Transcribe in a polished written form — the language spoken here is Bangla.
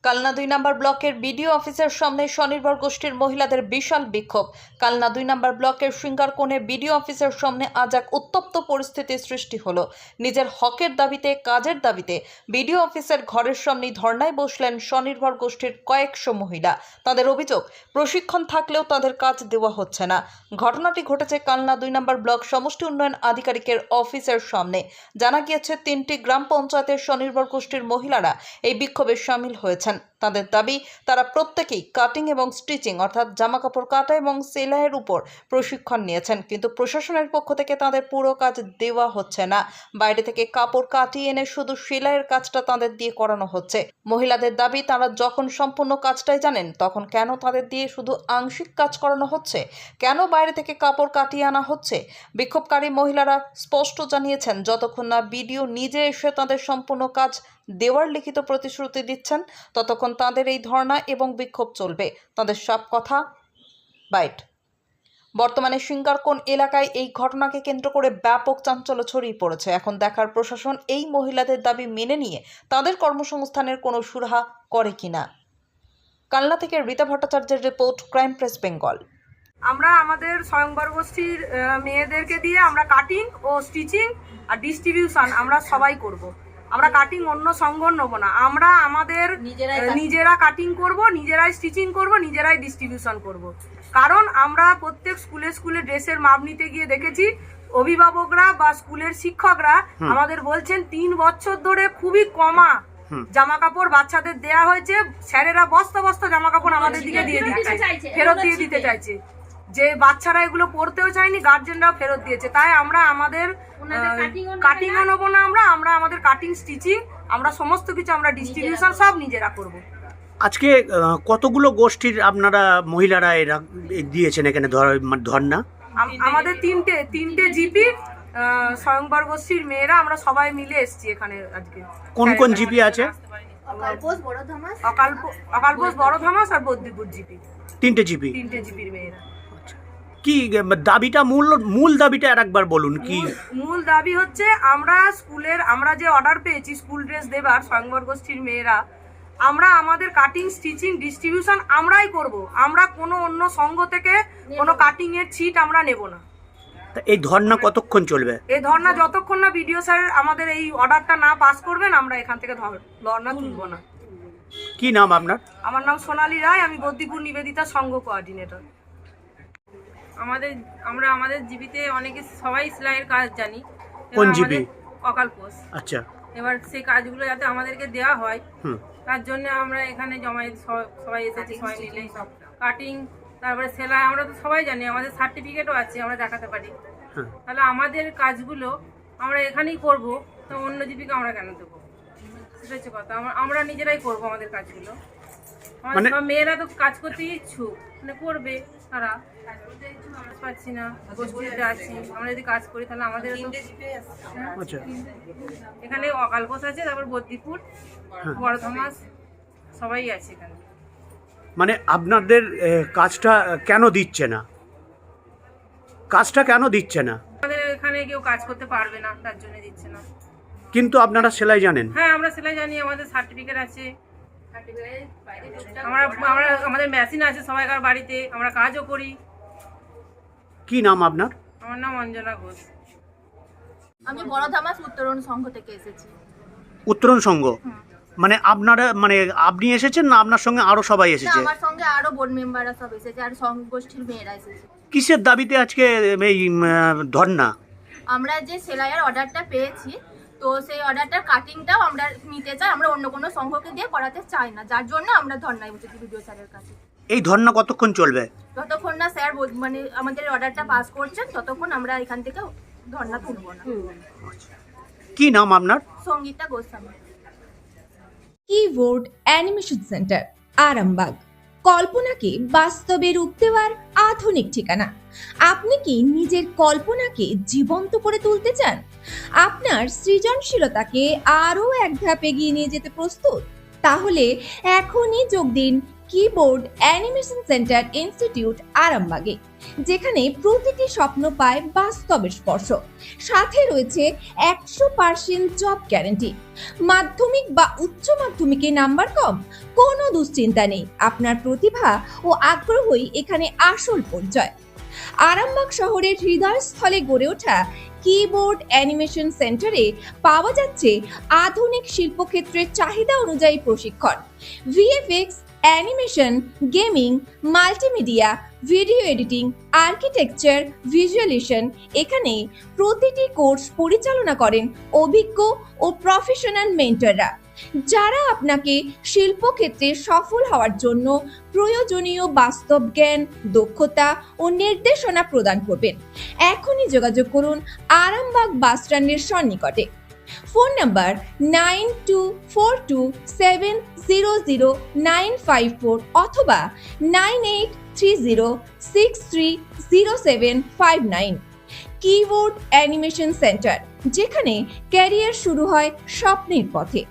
কালনা 2 নম্বর ব্লকের বিডিও অফিসের সামনে স্বনির্ভর গোষ্ঠীর মহিলাদের বিশাল বিক্ষোভ। কালনা 2 নম্বর ব্লকের সিঙ্গারকোণে বিডিও অফিসের সামনে আজ এক উত্তপ্ত পরিস্থিতির সৃষ্টি হলো। নিজের হকের দাবিতে, কাজের দাবিতে বিডিও অফিসের ঘরের সামনে ধর্নায় বসলেন স্বনির্ভর গোষ্ঠীর কয়েকশো মহিলা। তাদের অভিযোগ, প্রশিক্ষণ থাকলেও তাদের কাজ দেওয়া হচ্ছে না। ঘটনাটি ঘটেছে কালনা 2 নম্বর ব্লক সমষ্টি উন্নয়ন আধিকারিকের অফিসের সামনে। জানা গিয়েছে 3টি গ্রাম পঞ্চায়েতের স্বনির্ভর গোষ্ঠীর মহিলারা এই বিক্ষোভে সামিল হয়েছেন। তাদের দাবি, তারা প্রত্যেকেই কাটিং এবং স্টিচিং অর্থাৎ জামাকাপড় কাটা এবং সেলাইয়ের উপর প্রশিক্ষণ নিয়েছেন, কিন্তু প্রশাসনের পক্ষ থেকে তাদের পুরো কাজ দেওয়া হচ্ছে না। বাইরে থেকে কাপড় কাটিয়ে এনে শুধু সেলাইয়ের কাজটা তাদের দিয়ে করানো হচ্ছে। মহিলাদের দাবি, তারা যখন সম্পূর্ণ কাজটাই জানেন তখন কেন তাদের দিয়ে শুধু আংশিক কাজ করানো হচ্ছে, কেন বাইরে থেকে কাপড় কাটিয়ে আনা হচ্ছে। বিক্ষোভকারী মহিলারা স্পষ্ট জানিয়েছেন, যতক্ষণ না বিডিও নিজে এসে তাদের সম্পূর্ণ কাজ দেওয়ার লিখিত প্রতিশ্রুতি দিচ্ছেন ততক্ষণ তাদের এই ধর্ণা এবং বিক্ষোভ চলবে। তাদের সব কথা বাইট। বর্তমানে সিঙ্গারকোণ এলাকায় এই ঘটনাকে কেন্দ্র করে ব্যাপক চাঞ্চল্য ছড়িয়ে পড়েছে। এখন দেখার প্রশাসন এই মহিলাদের দাবি মেনে নিয়ে তাদের কর্মসংস্থানের কোনো সুরাহা করে কিনা। কালনা থেকে রীতা ভট্টাচার্যের রিপোর্ট, ক্রাইম প্রেস বেঙ্গল। আমরা আমাদের স্বয়ংবর গোষ্ঠীর মেয়েদেরকে দিয়ে আমরা কাটিং ও স্টিচিং আর ডিস্ট্রিবিউশন আমরা সবাই করব। আমরা কাটিং অন্য সংঘ নেব না, আমরা আমাদের নিজেরা কাটিং করব, নিজেরাই স্টিচিং করব, নিজেরাই ডিস্ট্রিবিউশন করব। কারণ আমরা প্রত্যেক স্কুলে ড্রেসের মাপ নিতে গিয়ে দেখেছি অভিভাবকরা বা স্কুলের শিক্ষকরা আমাদের বলছেন 3 বছর ধরে খুবই কমা জামা কাপড় বাচ্চাদের দেয়া হয়েছে। স্যারেরা বস্তা বস্তা জামা কাপড় আমাদের দিকে দিয়ে দিচ্ছে, ফেরত দিয়ে দিতে চাইছে। যে বাচ্চারা এগুলো পড়তেও চায়নি, গার্জেনরাও ফেরত দিয়েছে। তাই আমরা আমাদের কাটিংও নেবো না, আমরা আমাদের কাটিং স্টিচিং আমরা সমস্ত কিছু আমরা ডিস্ট্রিবিউশন সব নিজেরা করব। আজকে কতগুলো গোষ্ঠীর আপনারা মহিলারা এরা দিয়েছেন এখানে ধর্ণা? আমাদের তিনটে জিপি স্বয়ংবর গোষ্ঠীর মেয়েরা আমরা সবাই মিলে এসেছি এখানে আজকে। কোন কোন জিপি আছে? অকালবোস, বড় ধামাস আর বদ্দিপুর জিপি। তিনটে জিপির মেয়েরা। কি দাবিটা, মূল দাবিটা আরেকবার বলুন। কি মূল দাবি হচ্ছে, আমরা যে অর্ডার পেয়েছি স্কুল ড্রেস দেবার স্বয়ংবর গোষ্ঠীর মেয়েরা, আমরা আমাদের কাটিং স্টিচিং ডিস্ট্রিবিউশন আমরাই করব। আমরা কোনো অন্য সংঘ থেকে কোনো কাটিং এর ছিট আমরা নেব না। এই ধর্ণা কতক্ষণ চলবে? এই ধর্ণা যতক্ষণ না বিডিও স্যার আমাদের এই অর্ডারটা না পাস করবেন আমরা এখান থেকে ধর্ণা তুলব না। কি নাম আপনার? আমার নাম সোনালী রায়, আমি বদ্দিপুর নিবেদিতা সংঘ কোঅর্ডিনেটর। আমরা আমাদের জিবিতে অনেকে সবাই সেলাইয়ের কাজ জানি। কোন জিবি? অকালপোষ। আচ্ছা। এবার সেই কাজগুলো যাতে আমাদেরকে দেওয়া হয় তার জন্য আমরা এখানে সবাই এসেছি, সবাই মিলে কাটিং, তারপরে সেলাই আমরা তো সবাই জানি, আমাদের সার্টিফিকেটও আছে, আমরা দেখাতে পারি। তাহলে আমাদের কাজগুলো আমরা এখানেই করব, তো অন্য জীবিকা আমরা কেন দেবো? সেটা হচ্ছে কথা। আমরা নিজেরাই করব আমাদের কাজগুলো। আমাদের সব মেয়েরা তো কাজ করতে ইচ্ছুক, মানে করবে তারা। পাচ্ছি না, গোষ্ঠীতে আছি, আমরা যদি কাজ করি তাহলে আমাদের এখানে অকালবোস আছে, তারপর বদ্দিপুর, বড় ধামাস সবাই আছে এখানে। মানে আপনাদের কাজটা কেন দিচ্ছে না? আমাদের এখানে কেউ কাজ করতে পারবে না, তার জন্য দিচ্ছে না। কিন্তু আপনারা সেলাই জানেন? হ্যাঁ, আমরা সেলাই জানি, আমাদের সার্টিফিকেট আছে, আমাদের মেশিন আছে সবাইকার বাড়িতে, আমরা কাজও করি। কি নাম আপনার? আমার নাম অঞ্জনা ঘোষ। আমি বড় ধামাস উত্তরণ সংঘ থেকে এসেছি। উত্তরণ সংঘ? মানে আপনারা, মানে আপনি এসেছেন না আপনার সঙ্গে আরো সবাই এসেছে? আমার সঙ্গে আরো বোর্ড মেম্বাররা সব এসেছে আর সংঘ গোষ্ঠীর মেয়েরা এসেছে। কিসের দাবিতে আজকে এই ধর্ণা? আমরা যে সেলাইয়ের অর্ডারটা পেয়েছি, তো সেই অর্ডারটার কাটিংটাও আমরা নিতে চাই, আমরা অন্য কোনো সংঘকে দিয়ে করাতে চাই না, যার জন্য আমরা ধর্ণায় বসেছি বিডিও স্যারের কাছে। এই ধর্ণা কতক্ষণ চলবে? যতক্ষণ না স্যার মানে আমাদের অর্ডারটা পাস করছেন ততক্ষণ আমরা এখান থেকে ধর্ণা তুলব না। কি নাম আপনার? Sangeeta Goswami. Keyboard animation centre, Arambagh. কল্পনাকে বাস্তবে রূপ দেওয়ার আধুনিক ঠিকানা। আপনি কি নিজের কল্পনাকে জীবন্ত করে তুলতে চান? আপনার সৃজনশীলতাকে আরও এক ধাপ এগিয়ে নিয়ে যেতে প্রস্তুত? তাহলে এখনই যোগ দিন কিবোর্ড অ্যানিমেশন সেন্টার ইনস্টিটিউট আরামবাগে, যেখানে প্রতিটি স্বপ্ন পায় বাস্তবের স্পর্শ। সাথে রয়েছে 100% জব গ্যারান্টি। মাধ্যমিক বা উচ্চ মাধ্যমিকে নাম্বার কম, কোনো দুশ্চিন্তা নেই। আপনার প্রতিভা ও আগ্রহই এখানে আসল পরিচয়। আরামবাগ শহরের হৃদয়স্থলে গড়ে ওঠা কিবোর্ড অ্যানিমেশন সেন্টারে পাওয়া যাচ্ছে আধুনিক শিল্পক্ষেত্রের চাহিদা অনুযায়ী প্রশিক্ষণ, VFX, animation, gaming, multimedia, video editing, architecture, visualisation. এখানে প্রতিটি কোর্স পরিচালনা করেন অভিজ্ঞ ও প্রফেশনাল মেন্টররা, যারা আপনাকে শিল্পক্ষেত্রে সফল হওয়ার জন্য প্রয়োজনীয় বাস্তব জ্ঞান, দক্ষতা ও নির্দেশনা প্রদান করবেন। এখনই যোগাযোগ করুন আরামবাগ বাস স্ট্যান্ডের সন্নিকটে। ফোন নাম্বার 9242700954 অথবা 9830630759। কিবোর্ড অ্যানিমেশন সেন্টার, যেখানে ক্যারিয়ার শুরু হয় স্বপ্নের পথে।